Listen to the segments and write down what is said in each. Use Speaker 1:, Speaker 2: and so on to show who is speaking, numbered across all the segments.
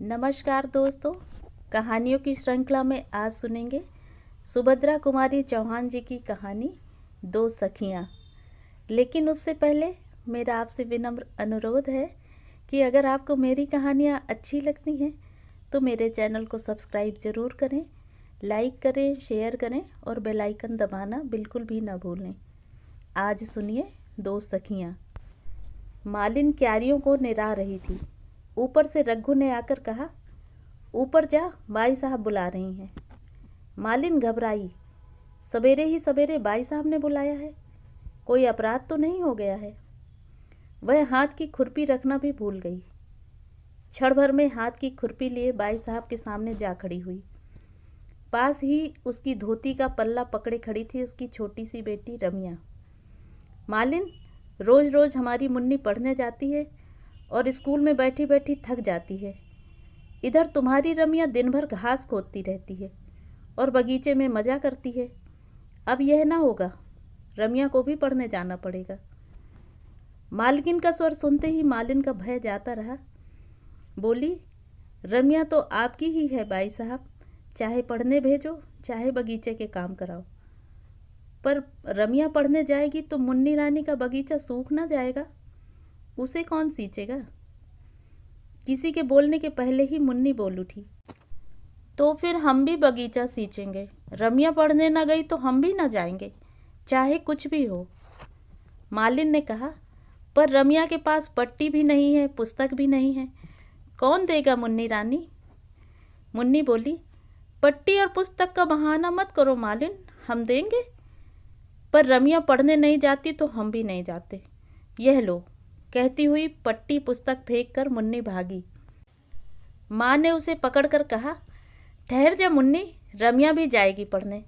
Speaker 1: नमस्कार दोस्तों, कहानियों की श्रृंखला में आज सुनेंगे सुभद्रा कुमारी चौहान जी की कहानी दो सखियाँ। लेकिन उससे पहले मेरा आपसे विनम्र अनुरोध है कि अगर आपको मेरी कहानियाँ अच्छी लगती हैं तो मेरे चैनल को सब्सक्राइब ज़रूर करें, लाइक करें, शेयर करें और बेल आइकन दबाना बिल्कुल भी ना भूलें। आज सुनिए दो सखियाँ। मालिन क्यारियों को निराह रही थी। ऊपर से रघु ने आकर कहा, ऊपर जा, बाई साहब बुला रही हैं। मालिन घबराई। सवेरे ही सवेरे बाई साहब ने बुलाया है, कोई अपराध तो नहीं हो गया है। वह हाथ की खुरपी रखना भी भूल गई। क्षण भर में हाथ की खुरपी लिए बाई साहब के सामने जा खड़ी हुई। पास ही उसकी धोती का पल्ला पकड़े खड़ी थी उसकी छोटी सी बेटी रमिया। मालिन, रोज रोज हमारी मुन्नी पढ़ने जाती है और स्कूल में बैठी बैठी थक जाती है। इधर तुम्हारी रमिया दिन भर घास खोदती रहती है और बगीचे में मज़ा करती है। अब यह ना होगा, रमिया को भी पढ़ने जाना पड़ेगा। मालकिन का स्वर सुनते ही मालिन का भय जाता रहा। बोली, रमिया तो आपकी ही है बाई साहब, चाहे पढ़ने भेजो चाहे बगीचे के काम कराओ। पर रमिया पढ़ने जाएगी तो मुन्नी रानी का बगीचा सूख ना जाएगा, उसे कौन सींचेगा। किसी के बोलने के पहले ही मुन्नी बोल उठी, तो फिर हम भी बगीचा सींचेंगे। रमिया पढ़ने ना गई तो हम भी ना जाएंगे, चाहे कुछ भी हो। मालिन ने कहा, पर रमिया के पास पट्टी भी नहीं है, पुस्तक भी नहीं है, कौन देगा मुन्नी रानी। मुन्नी बोली, पट्टी और पुस्तक का बहाना मत करो मालिन, हम देंगे। पर रमिया पढ़ने नहीं जाती तो हम भी नहीं जाते। यह लो, कहती हुई पट्टी पुस्तक फेंक कर मुन्नी भागी। माँ ने उसे पकड़कर कहा, ठहर जा मुन्नी, रमिया भी जाएगी पढ़ने।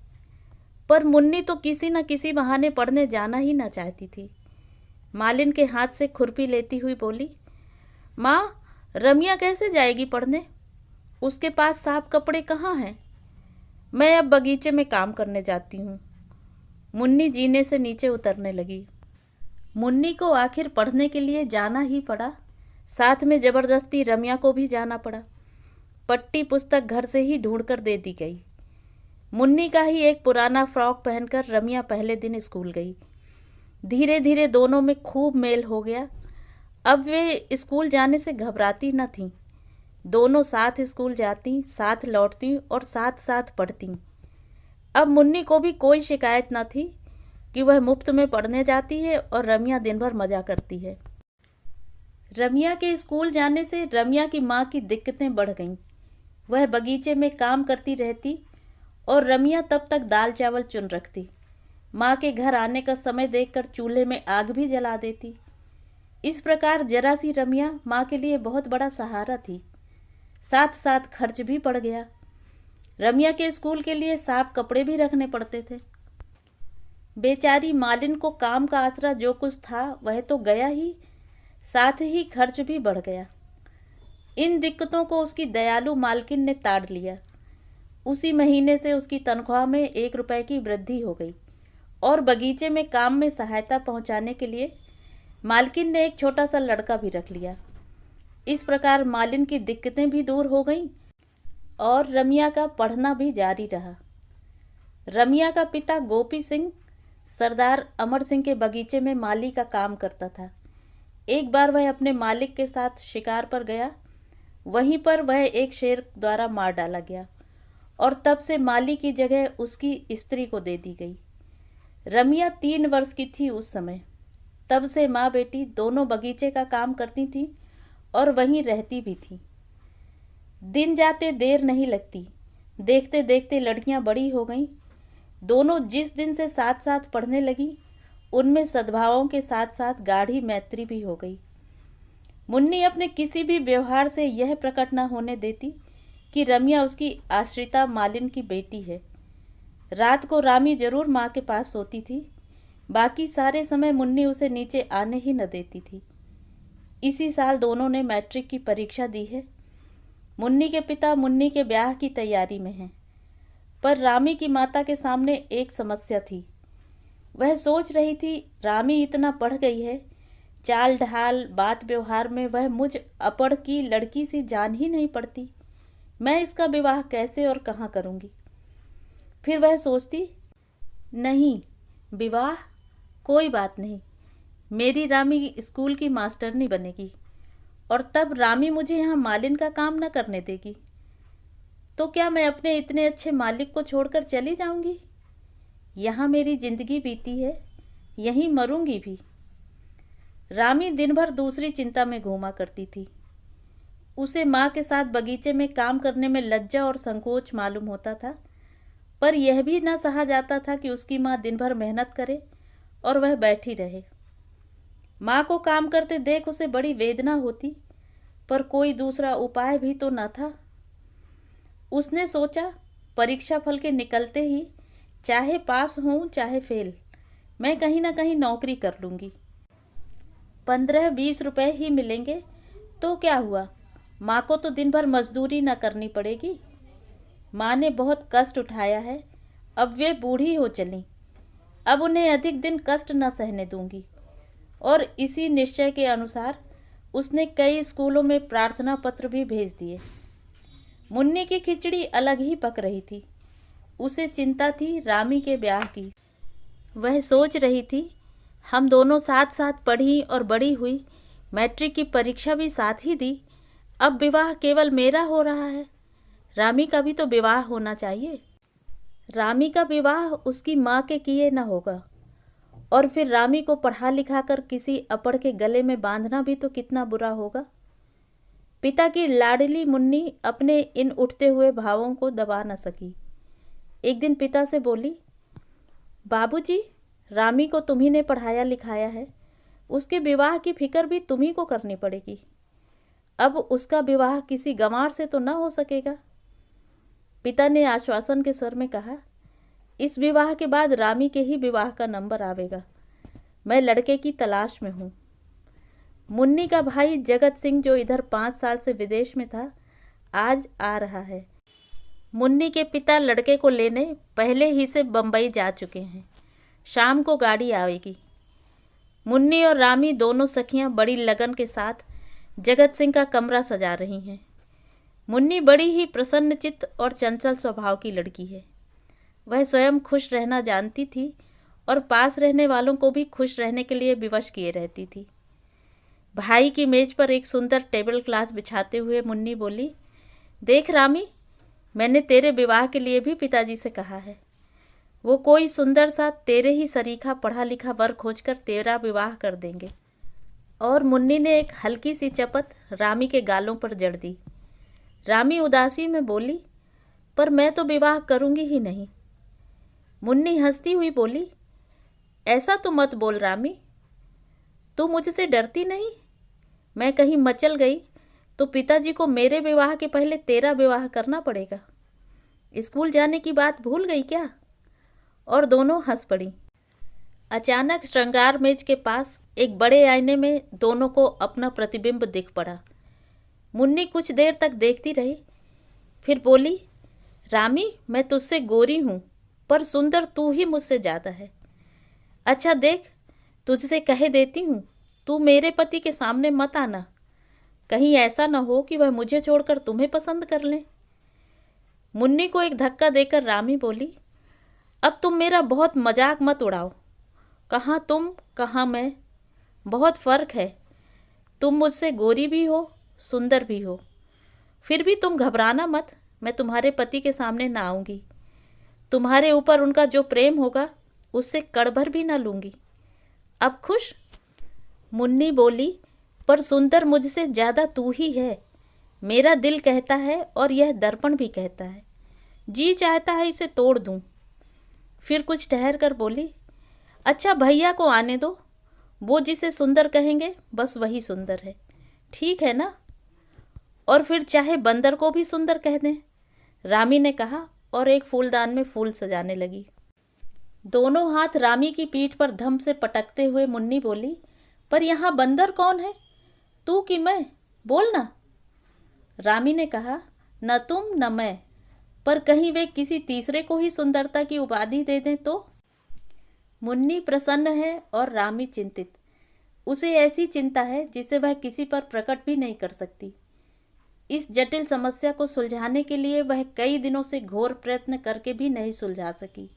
Speaker 1: पर मुन्नी तो किसी न किसी बहाने पढ़ने जाना ही ना चाहती थी। मालिन के हाथ से खुरपी लेती हुई बोली, माँ, रमिया कैसे जाएगी पढ़ने, उसके पास साफ कपड़े कहाँ हैं। मैं अब बगीचे में काम करने जाती हूँ। मुन्नी जीने से नीचे उतरने लगी। मुन्नी को आखिर पढ़ने के लिए जाना ही पड़ा, साथ में ज़बरदस्ती रमिया को भी जाना पड़ा। पट्टी पुस्तक घर से ही ढूंढकर दे दी गई। मुन्नी का ही एक पुराना फ्रॉक पहनकर रमिया पहले दिन स्कूल गई। धीरे धीरे दोनों में खूब मेल हो गया। अब वे स्कूल जाने से घबराती न थीं। दोनों साथ स्कूल जाती, साथ लौटती और साथ साथ पढ़ती। अब मुन्नी को भी कोई शिकायत न थी कि वह मुफ्त में पढ़ने जाती है और रमिया दिन भर मज़ा करती है। रमिया के स्कूल जाने से रमिया की माँ की दिक्कतें बढ़ गईं। वह बगीचे में काम करती रहती और रमिया तब तक दाल चावल चुन रखती। माँ के घर आने का समय देखकर चूल्हे में आग भी जला देती। इस प्रकार जरा सी रमिया माँ के लिए बहुत बड़ा सहारा थी। साथ साथ खर्च भी पड़ गया। रमिया के स्कूल के लिए साफ कपड़े भी रखने पड़ते थे। बेचारी मालिन को काम का आसरा जो कुछ था वह तो गया ही, साथ ही खर्च भी बढ़ गया। इन दिक्कतों को उसकी दयालु मालकिन ने ताड़ लिया। उसी महीने से उसकी तनख्वाह में 1 रुपए की वृद्धि हो गई और बगीचे में काम में सहायता पहुंचाने के लिए मालकिन ने एक छोटा सा लड़का भी रख लिया। इस प्रकार मालिन की दिक्कतें भी दूर हो गईं और रमिया का पढ़ना भी जारी रहा। रमिया का पिता गोपी सिंह सरदार अमर सिंह के बगीचे में माली का काम करता था। एक बार वह अपने मालिक के साथ शिकार पर गया। वहीं पर वह एक शेर द्वारा मार डाला गया और तब से माली की जगह उसकी स्त्री को दे दी गई। रमिया 3 वर्ष की थी उस समय। तब से माँ बेटी दोनों बगीचे का काम करती थीं और वहीं रहती भी थीं। दिन जाते देर नहीं लगती। देखते देखते लड़कियां बड़ी हो गईं। दोनों जिस दिन से साथ साथ पढ़ने लगी उनमें सद्भावों के साथ साथ गाढ़ी मैत्री भी हो गई। मुन्नी अपने किसी भी व्यवहार से यह प्रकट न होने देती कि रमिया उसकी आश्रिता मालिन की बेटी है। रात को रामी जरूर माँ के पास सोती थी, बाकी सारे समय मुन्नी उसे नीचे आने ही न देती थी। इसी साल दोनों ने मैट्रिक की परीक्षा दी है। मुन्नी के पिता मुन्नी के ब्याह की तैयारी में हैं, पर रामी की माता के सामने एक समस्या थी। वह सोच रही थी, रामी इतना पढ़ गई है, चाल ढाल बात व्यवहार में वह मुझ अपड़ की लड़की सी जान ही नहीं पड़ती। मैं इसका विवाह कैसे और कहाँ करूँगी। फिर वह सोचती, नहीं, विवाह कोई बात नहीं, मेरी रामी स्कूल की मास्टरनी बनेगी और तब रामी मुझे यहाँ मालिन का काम न करने देगी। तो क्या मैं अपने इतने अच्छे मालिक को छोड़कर चली जाऊंगी? यहाँ मेरी जिंदगी बीती है, यहीं मरूंगी भी। रामी दिन भर दूसरी चिंता में घूमा करती थी। उसे माँ के साथ बगीचे में काम करने में लज्जा और संकोच मालूम होता था, पर यह भी न सहा जाता था कि उसकी माँ दिन भर मेहनत करे और वह बैठी रहे। माँ को काम करते देख उसे बड़ी वेदना होती, पर कोई दूसरा उपाय भी तो न था। उसने सोचा, परीक्षा फल के निकलते ही चाहे पास होऊं चाहे फेल, मैं कहीं ना कहीं नौकरी कर लूँगी। 15-20 रुपए ही मिलेंगे तो क्या हुआ, माँ को तो दिन भर मजदूरी न करनी पड़ेगी। माँ ने बहुत कष्ट उठाया है, अब वे बूढ़ी हो चली, अब उन्हें अधिक दिन कष्ट न सहने दूंगी। और इसी निश्चय के अनुसार उसने कई स्कूलों में प्रार्थना पत्र भी भेज दिए। मुन्नी की खिचड़ी अलग ही पक रही थी। उसे चिंता थी रामी के ब्याह की। वह सोच रही थी, हम दोनों साथ साथ पढ़ी और बड़ी हुई, मैट्रिक की परीक्षा भी साथ ही दी, अब विवाह केवल मेरा हो रहा है, रामी का भी तो विवाह होना चाहिए। रामी का विवाह उसकी माँ के किए न होगा, और फिर रामी को पढ़ा लिखा कर किसी अपड़ के गले में बांधना भी तो कितना बुरा होगा। पिता की लाडली मुन्नी अपने इन उठते हुए भावों को दबा न सकी। एक दिन पिता से बोली, बाबूजी, रामी को तुम्ही ने पढ़ाया लिखाया है, उसके विवाह की फिक्र भी तुम्ही को करनी पड़ेगी। अब उसका विवाह किसी गंवार से तो न हो सकेगा। पिता ने आश्वासन के स्वर में कहा, इस विवाह के बाद रामी के ही विवाह का नंबर आवेगा। मैं लड़के की तलाश में हूँ। मुन्नी का भाई जगत सिंह, जो इधर 5 साल से विदेश में था, आज आ रहा है। मुन्नी के पिता लड़के को लेने पहले ही से बम्बई जा चुके हैं। शाम को गाड़ी आएगी। मुन्नी और रामी दोनों सखियां बड़ी लगन के साथ जगत सिंह का कमरा सजा रही हैं। मुन्नी बड़ी ही प्रसन्नचित्त और चंचल स्वभाव की लड़की है। वह स्वयं खुश रहना जानती थी और पास रहने वालों को भी खुश रहने के लिए विवश किए रहती थी। भाई की मेज पर एक सुंदर टेबल क्लॉथ बिछाते हुए मुन्नी बोली, देख रामी, मैंने तेरे विवाह के लिए भी पिताजी से कहा है। वो कोई सुंदर सा तेरे ही सरीखा पढ़ा लिखा वर खोजकर तेरा विवाह कर देंगे। और मुन्नी ने एक हल्की सी चपत रामी के गालों पर जड़ दी। रामी उदासी में बोली, पर मैं तो विवाह करूंगी ही नहीं। मुन्नी हंसती हुई बोली, ऐसा तो मत बोल रामी, तू मुझसे डरती नहीं? मैं कहीं मचल गई तो पिताजी को मेरे विवाह के पहले तेरा विवाह करना पड़ेगा। स्कूल जाने की बात भूल गई क्या? और दोनों हंस पड़ी। अचानक श्रृंगार मेज के पास एक बड़े आईने में दोनों को अपना प्रतिबिंब दिख पड़ा। मुन्नी कुछ देर तक देखती रही, फिर बोली, रामी, मैं तुझसे गोरी हूँ, पर सुंदर तू ही मुझसे ज़्यादा है। अच्छा देख, तुझसे कह देती हूँ, तू मेरे पति के सामने मत आना, कहीं ऐसा न हो कि वह मुझे छोड़कर तुम्हें पसंद कर ले। मुन्नी को एक धक्का देकर रामी बोली, अब तुम मेरा बहुत मजाक मत उड़ाओ। कहाँ तुम कहाँ मैं, बहुत फ़र्क है। तुम मुझसे गोरी भी हो, सुंदर भी हो। फिर भी तुम घबराना मत, मैं तुम्हारे पति के सामने ना आऊँगी। तुम्हारे ऊपर उनका जो प्रेम होगा उससे कड़भर भी ना लूँगी। अब खुश? मुन्नी बोली, पर सुंदर मुझसे ज़्यादा तू ही है। मेरा दिल कहता है और यह दर्पण भी कहता है, जी चाहता है इसे तोड़ दूँ। फिर कुछ ठहर कर बोली, अच्छा भैया को आने दो, वो जिसे सुंदर कहेंगे बस वही सुंदर है, ठीक है ना? और फिर चाहे बंदर को भी सुंदर कह दें, रामी ने कहा और एक फूलदान में फूल सजाने लगी। दोनों हाथ रामी की पीठ पर धम से पटकते हुए मुन्नी बोली, पर यहाँ बंदर कौन है, तू कि मैं? बोल ना। रामी ने कहा, न तुम न मैं, पर कहीं वे किसी तीसरे को ही सुंदरता की उपाधि दे दें तो? मुन्नी प्रसन्न है और रामी चिंतित। उसे ऐसी चिंता है जिसे वह किसी पर प्रकट भी नहीं कर सकती। इस जटिल समस्या को सुलझाने के लिए वह कई दिनों से घोर प्रयत्न करके भी नहीं सुलझा सकी।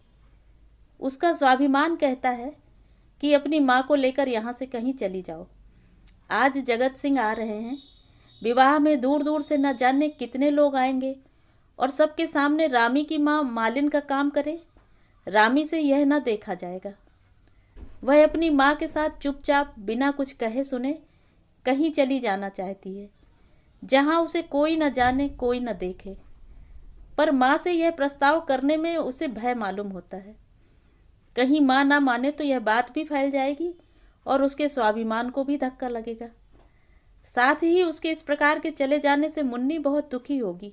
Speaker 1: उसका स्वाभिमान कहता है कि अपनी माँ को लेकर यहाँ से कहीं चली जाओ। आज जगत सिंह आ रहे हैं। विवाह में दूर दूर से न जाने कितने लोग आएंगे और सबके सामने रामी की माँ मालिन का काम करे। रामी से यह न देखा जाएगा। वह अपनी माँ के साथ चुपचाप बिना कुछ कहे सुने कहीं चली जाना चाहती है, जहाँ उसे कोई न जाने कोई न देखे। पर माँ से यह प्रस्ताव करने में उसे भय मालूम होता है। कहीं माँ ना माने तो यह बात भी फैल जाएगी और उसके स्वाभिमान को भी धक्का लगेगा। साथ ही उसके इस प्रकार के चले जाने से मुन्नी बहुत दुखी होगी।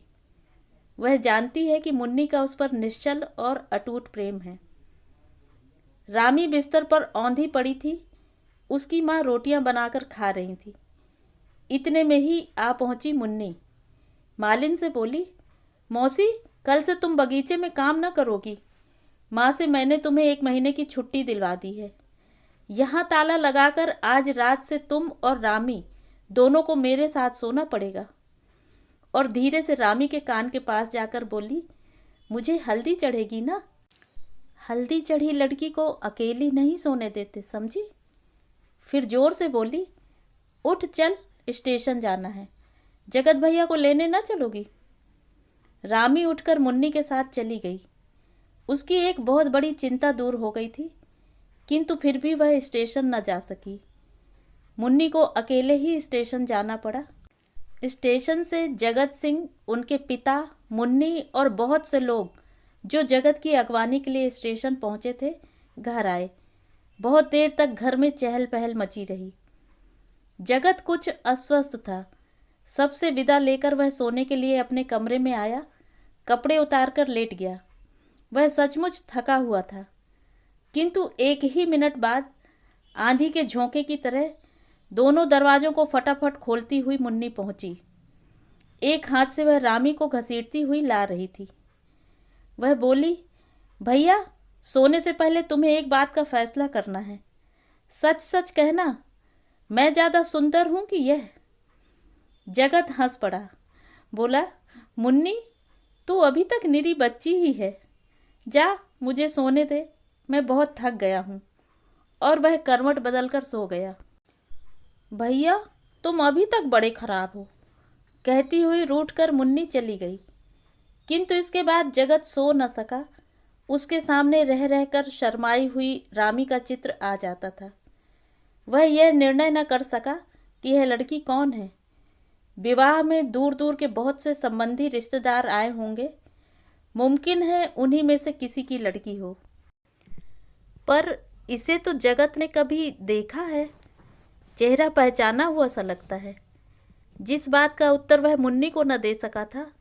Speaker 1: वह जानती है कि मुन्नी का उस पर निश्चल और अटूट प्रेम है। रामी बिस्तर पर औंधी पड़ी थी। उसकी माँ रोटियां बनाकर खा रही थी। इतने में ही आ पहुंची मुन्नी। मालिन से बोली, मौसी, कल से तुम बगीचे में काम न करोगी। माँ से मैंने तुम्हें 1 महीने की छुट्टी दिलवा दी है। यहाँ ताला लगाकर आज रात से तुम और रामी दोनों को मेरे साथ सोना पड़ेगा। और धीरे से रामी के कान के पास जाकर बोली, मुझे हल्दी चढ़ेगी ना? हल्दी चढ़ी लड़की को अकेली नहीं सोने देते, समझी? फिर जोर से बोली, उठ चल, स्टेशन जाना है। जगत भैया को लेने ना चलोगी? रामी उठकर मुन्नी के साथ चली गई। उसकी एक बहुत बड़ी चिंता दूर हो गई थी, किंतु फिर भी वह स्टेशन न जा सकी। मुन्नी को अकेले ही स्टेशन जाना पड़ा। स्टेशन से जगत सिंह, उनके पिता, मुन्नी और बहुत से लोग जो जगत की अगवानी के लिए स्टेशन पहुंचे थे, घर आए। बहुत देर तक घर में चहल पहल मची रही। जगत कुछ अस्वस्थ था। सबसे विदा लेकर वह सोने के लिए अपने कमरे में आया। कपड़े उतारकर लेट गया। वह सचमुच थका हुआ था, किंतु 1 ही मिनट बाद आंधी के झोंके की तरह दोनों दरवाजों को फटाफट खोलती हुई मुन्नी पहुंची। एक हाथ से वह रामी को घसीटती हुई ला रही थी। वह बोली, भैया, सोने से पहले तुम्हें एक बात का फैसला करना है। सच सच कहना, मैं ज़्यादा सुंदर हूं कि यह? जगत हंस पड़ा। बोला, मुन्नी, तू अभी तक निरी बच्ची ही है। जा, मुझे सोने दे, मैं बहुत थक गया हूँ। और वह करवट बदलकर सो गया। भैया, तुम अभी तक बड़े खराब हो, कहती हुई रूठकर मुन्नी चली गई। किंतु इसके बाद जगत सो न सका। उसके सामने रह रहकर शर्माई हुई रामी का चित्र आ जाता था। वह यह निर्णय न कर सका कि यह लड़की कौन है। विवाह में दूर दूर के बहुत से संबंधी रिश्तेदार आए होंगे। मुमकिन है उन्हीं में से किसी की लड़की हो। पर इसे तो जगत ने कभी देखा है, चेहरा पहचाना हुआ सा लगता है। जिस बात का उत्तर वह मुन्नी को न दे सका था,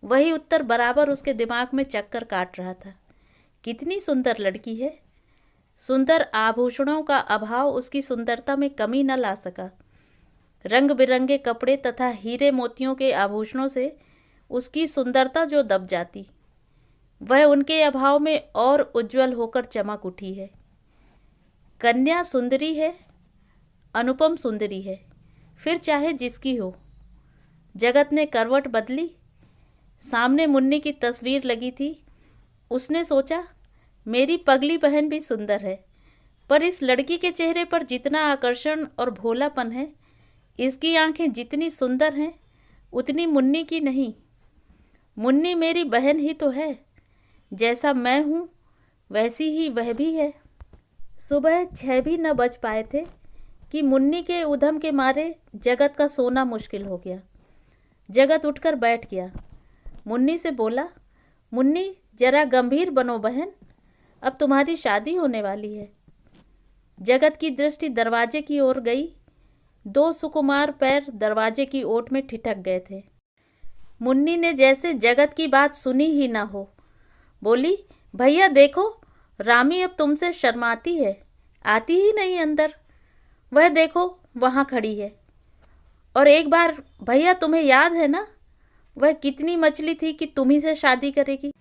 Speaker 1: वही उत्तर बराबर उसके दिमाग में चक्कर काट रहा था। कितनी सुंदर लड़की है। सुंदर आभूषणों का अभाव उसकी सुंदरता में कमी न ला सका। रंग बिरंगे कपड़े तथा हीरे मोतियों के आभूषणों से उसकी सुंदरता जो दब जाती, वह उनके अभाव में और उज्जवल होकर चमक उठी है। कन्या सुंदरी है, अनुपम सुंदरी है, फिर चाहे जिसकी हो। जगत ने करवट बदली। सामने मुन्नी की तस्वीर लगी थी। उसने सोचा, मेरी पगली बहन भी सुंदर है, पर इस लड़की के चेहरे पर जितना आकर्षण और भोलापन है, इसकी आंखें जितनी सुंदर हैं, उतनी मुन्नी की नहीं। मुन्नी मेरी बहन ही तो है। जैसा मैं हूँ वैसी ही वह भी है। सुबह 6 भी न बज पाए थे कि मुन्नी के उधम के मारे जगत का सोना मुश्किल हो गया। जगत उठकर बैठ गया। मुन्नी से बोला, मुन्नी, जरा गंभीर बनो बहन, अब तुम्हारी शादी होने वाली है। जगत की दृष्टि दरवाजे की ओर गई। 2 सुकुमार पैर दरवाजे की ओट में ठिठक गए थे। मुन्नी ने जैसे जगत की बात सुनी ही ना हो, बोली, भैया देखो, रामी अब तुमसे शर्माती है, आती ही नहीं अंदर। वह देखो वहाँ खड़ी है। और एक बार भैया, तुम्हें याद है ना, वह कितनी मचली थी कि तुम्ही से शादी करेगी।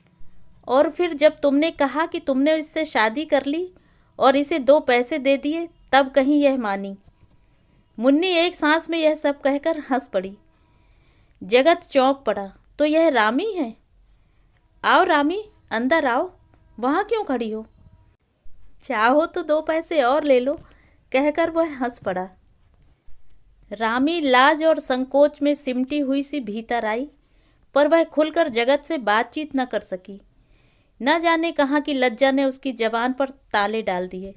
Speaker 1: और फिर जब तुमने कहा कि तुमने इससे शादी कर ली और इसे 2 पैसे दे दिए, तब कहीं यह मानी। मुन्नी एक सांस में यह सब कहकर हंस पड़ी। जगत चौंक पड़ा, तो यह रामी है? आओ रामी, अंदर आओ, वहाँ क्यों खड़ी हो? चाहो तो 2 पैसे और ले लो, कहकर वह हंस पड़ा। रामी लाज और संकोच में सिमटी हुई सी भीतर आई, पर वह खुलकर जगत से बातचीत न कर सकी। न जाने कहाँ की लज्जा ने उसकी जबान पर ताले डाल दिए।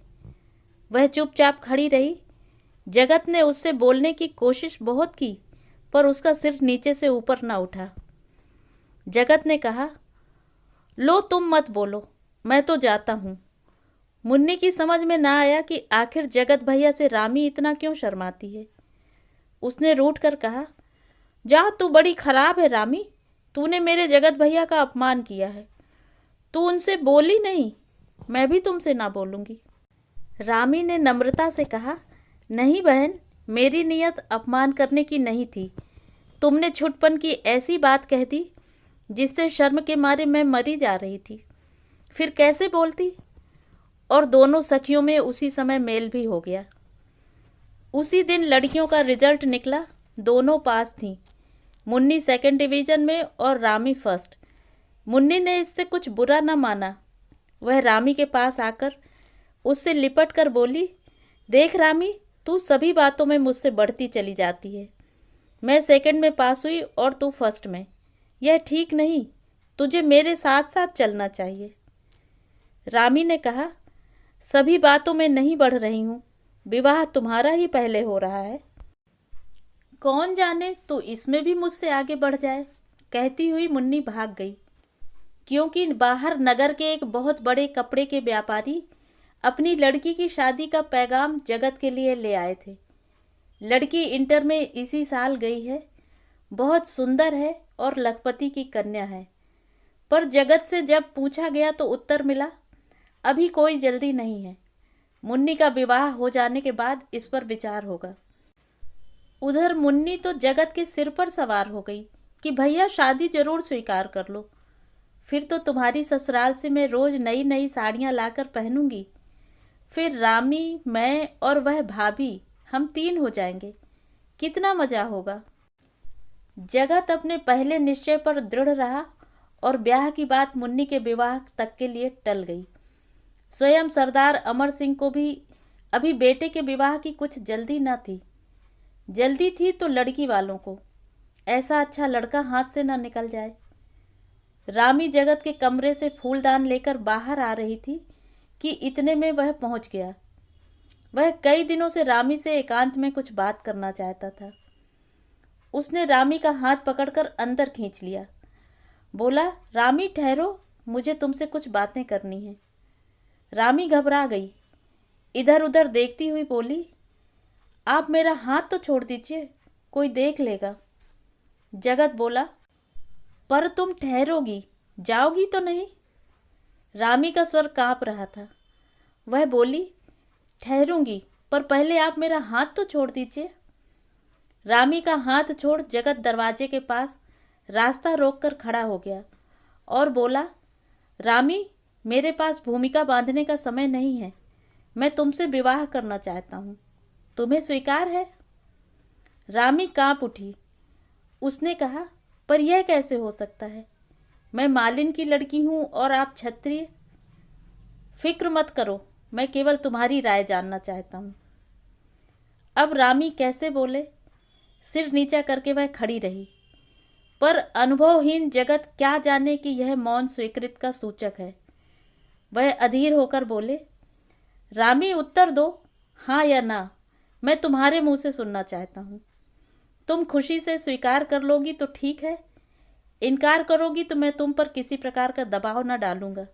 Speaker 1: वह चुपचाप खड़ी रही। जगत ने उससे बोलने की कोशिश बहुत की, पर उसका सिर नीचे से ऊपर न उठा। जगत ने कहा, लो तुम मत बोलो, मैं तो जाता हूँ। मुन्नी की समझ में ना आया कि आखिर जगत भैया से रामी इतना क्यों शर्माती है। उसने रूठ कर कहा, जा, तू बड़ी खराब है रामी, तूने मेरे जगत भैया का अपमान किया है। तू उनसे बोली नहीं, मैं भी तुमसे ना बोलूँगी। रामी ने नम्रता से कहा, नहीं बहन, मेरी नीयत अपमान करने की नहीं थी। तुमने छुटपन की ऐसी बात कह दी जिससे शर्म के मारे मैं मरी जा रही थी। फिर कैसे बोलती? और दोनों सखियों में उसी समय मेल भी हो गया। उसी दिन लड़कियों का रिजल्ट निकला। दोनों पास थीं। मुन्नी 2nd डिवीज़न में और रामी 1st। मुन्नी ने इससे कुछ बुरा न माना। वह रामी के पास आकर उससे लिपट कर बोली, देख रामी, तू सभी बातों में मुझसे बढ़ती चली जाती है। मैं 2nd में पास हुई और तू 1st में। यह ठीक नहीं, तुझे मेरे साथ साथ चलना चाहिए। रामी ने कहा, सभी बातों में नहीं बढ़ रही हूँ, विवाह तुम्हारा ही पहले हो रहा है। कौन जाने तो इसमें भी मुझसे आगे बढ़ जाए। कहती हुई मुन्नी भाग गई, क्योंकि बाहर नगर के एक बहुत बड़े कपड़े के व्यापारी अपनी लड़की की शादी का पैगाम जगत के लिए ले आए थे। लड़की इंटर में इसी साल गई है, बहुत सुंदर है और लखपति की कन्या है। पर जगत से जब पूछा गया तो उत्तर मिला, अभी कोई जल्दी नहीं है, मुन्नी का विवाह हो जाने के बाद इस पर विचार होगा। उधर मुन्नी तो जगत के सिर पर सवार हो गई कि भैया शादी जरूर स्वीकार कर लो, फिर तो तुम्हारी ससुराल से मैं रोज नई नई साड़ियाँ लाकर पहनूंगी। फिर रामी, मैं और वह भाभी, हम 3 हो जाएंगे, कितना मजा होगा। जगत अपने पहले निश्चय पर दृढ़ रहा और ब्याह की बात मुन्नी के विवाह तक के लिए टल गई। स्वयं सरदार अमर सिंह को भी अभी बेटे के विवाह की कुछ जल्दी न थी। जल्दी थी तो लड़की वालों को, ऐसा अच्छा लड़का हाथ से न निकल जाए। रामी जगत के कमरे से फूलदान लेकर बाहर आ रही थी कि इतने में वह पहुंच गया। वह कई दिनों से रामी से एकांत में कुछ बात करना चाहता था। उसने रामी का हाथ पकड़कर अंदर खींच लिया। बोला, रामी ठहरो, मुझे तुमसे कुछ बातें करनी है। रामी घबरा गई, इधर उधर देखती हुई बोली, आप मेरा हाथ तो छोड़ दीजिए, कोई देख लेगा। जगत बोला, पर तुम ठहरोगी, जाओगी तो नहीं? रामी का स्वर कांप रहा था। वह बोली, ठहरूंगी, पर पहले आप मेरा हाथ तो छोड़ दीजिए। रामी का हाथ छोड़ जगत दरवाजे के पास रास्ता रोककर खड़ा हो गया और बोला, रामी, मेरे पास भूमिका बांधने का समय नहीं है, मैं तुमसे विवाह करना चाहता हूँ, तुम्हें स्वीकार है? रामी कांप उठी। उसने कहा, पर यह कैसे हो सकता है? मैं मालिन की लड़की हूँ और आप क्षत्रिय। फिक्र मत करो, मैं केवल तुम्हारी राय जानना चाहता हूँ। अब रामी कैसे बोले? सिर नीचा करके वह खड़ी रही, पर अनुभवहीन जगत क्या जाने कि यह मौन स्वीकृत का सूचक है। वह अधीर होकर बोले, रामी उत्तर दो, हाँ या ना, मैं तुम्हारे मुंह से सुनना चाहता हूँ। तुम खुशी से स्वीकार कर लोगी तो ठीक है, इनकार करोगी तो मैं तुम पर किसी प्रकार का दबाव न डालूंगा।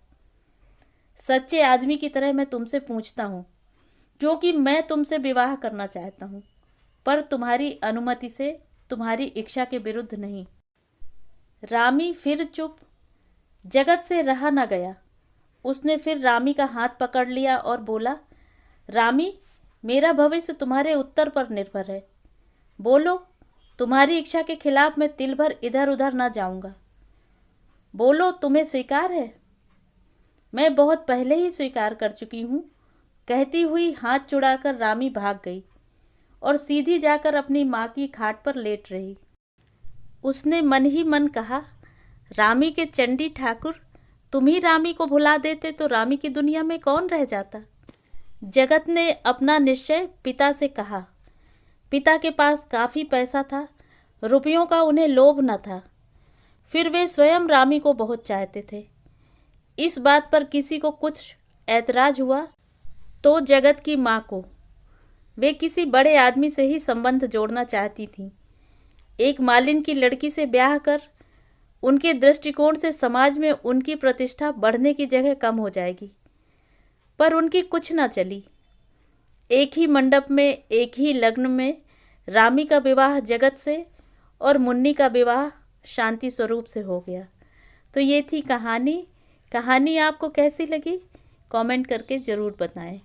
Speaker 1: सच्चे आदमी की तरह मैं तुमसे पूछता हूँ, क्योंकि मैं तुमसे विवाह करना चाहता हूँ, पर तुम्हारी अनुमति से, तुम्हारी इच्छा के विरुद्ध नहीं। रामी फिर चुप। जगत से रहा न गया। उसने फिर रामी का हाथ पकड़ लिया और बोला, रामी, मेरा भविष्य तुम्हारे उत्तर पर निर्भर है। बोलो, तुम्हारी इच्छा के खिलाफ मैं तिल भर इधर उधर ना जाऊंगा। बोलो, तुम्हें स्वीकार है? मैं बहुत पहले ही स्वीकार कर चुकी हूँ, कहती हुई हाथ छुड़ाकर रामी भाग गई और सीधी जाकर अपनी माँ की खाट पर लेट रही। उसने मन ही मन कहा, रामी के चंडी ठाकुर, तुम ही रामी को भुला देते तो रामी की दुनिया में कौन रह जाता। जगत ने अपना निश्चय पिता से कहा। पिता के पास काफ़ी पैसा था, रुपयों का उन्हें लोभ न था। फिर वे स्वयं रामी को बहुत चाहते थे। इस बात पर किसी को कुछ ऐतराज हुआ तो जगत की माँ को। वे किसी बड़े आदमी से ही संबंध जोड़ना चाहती थीं। एक मालिन की लड़की से ब्याह कर उनके दृष्टिकोण से समाज में उनकी प्रतिष्ठा बढ़ने की जगह कम हो जाएगी। पर उनकी कुछ न चली। एक ही मंडप में, एक ही लग्न में रामी का विवाह जगत से और मुन्नी का विवाह शांति स्वरूप से हो गया। तो ये थी कहानी। कहानी आपको कैसी लगी कमेंट करके ज़रूर बताएं।